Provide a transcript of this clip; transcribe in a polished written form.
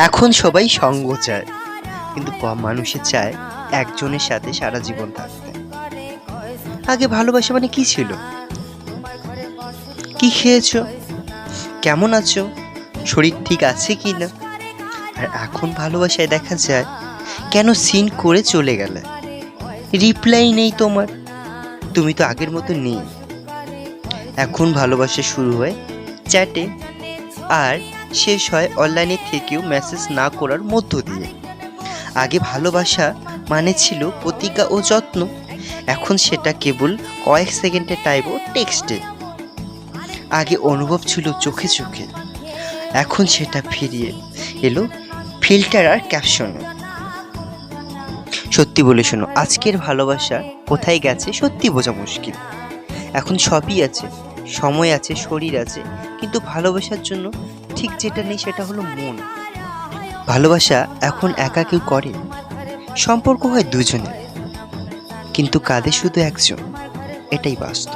এখন সবাই সঙ্গ চায়, কিন্তু কম মানুষে চায় একজনের সাথে সারা জীবন থাকতে। আগে ভালোবাসা মানে কি ছিল? কি খেয়েছো, কেমন আছো, শরীর ঠিক আছে কি না। আর এখন ভালোবাসায় দেখা যায় কেন সিন করে চলে গেলে, রিপ্লাই নেই তোমার, তুমি তো আগের মতো নেই। এখন ভালোবাসা শুরু হয় চ্যাটে, আর শেষ হয় অনলাইনে থেকেও মেসেজ না করার মধ্য দিয়ে। আগে ভালোবাসা মানে ছিল প্রতিজ্ঞা ও যত্ন, এখন সেটা কেবল কয়েক সেকেন্ডের টাইপ ও টেক্সটে। আগে অনুভব ছিল চোখে চোখে, এখন সেটা ফিরিয়ে এলো ফিল্টার আর ক্যাপশনে। সত্যি বলে শোনো, আজকের ভালোবাসা কোথায় গেছে সত্যি বোঝা মুশকিল। এখন সবই আছে, সময় আছে, শরীর আছে, কিন্তু ভালোবাসার জন্য ঠিক যেটা নেই সেটা হলো মন। ভালোবাসা এখন একা কেউ করে, সম্পর্ক হয় দুজনের, কিন্তু কাঁদে শুধু একজন, এটাই বাস্তব।